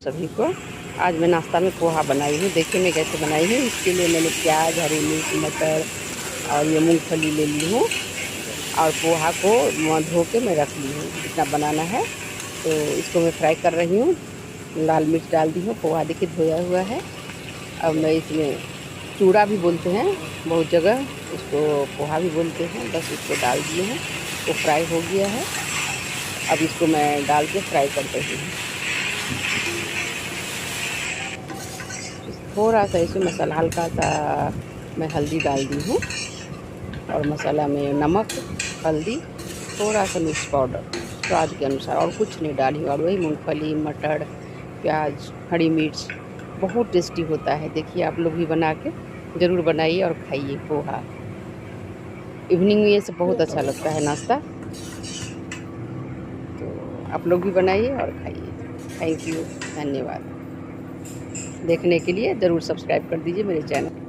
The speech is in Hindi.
सभी को आज मैं नाश्ता में पोहा बनाई हूँ। देखिए मैं कैसे बनाई हूँ। इसके लिए मैंने प्याज, हरी मिर्च, मटर और ये मूंगफली ले ली हूँ और पोहा को धो के मैं रख ली हूँ। इतना बनाना है तो इसको मैं फ्राई कर रही हूँ। लाल मिर्च डाल दी हूँ। पोहा देखिए धोया हुआ है। अब मैं इसमें चूड़ा भी बोलते हैं बहुत जगह, उसको पोहा भी बोलते हैं। बस इसको डाल दिए हैं, वो फ्राई हो गया है। अब इसको मैं डाल के फ्राई कर रही हूँ। थोड़ा सा इसमें मसाला, हल्का सा मैं हल्दी डाल दी हूँ और मसाला में नमक, हल्दी, थोड़ा सा मिर्च पाउडर स्वाद के अनुसार, और कुछ नहीं डाली। और वही मूंगफली, मटर, प्याज, हरी मिर्च, बहुत टेस्टी होता है। देखिए आप लोग भी बना के ज़रूर बनाइए और खाइए पोहा। इवनिंग में ये सब बहुत अच्छा लगता है नाश्ता। तो आप लोग भी बनाइए और खाइए। थैंक यू, धन्यवाद। देखने के लिए ज़रूर सब्सक्राइब कर दीजिए मेरे चैनल।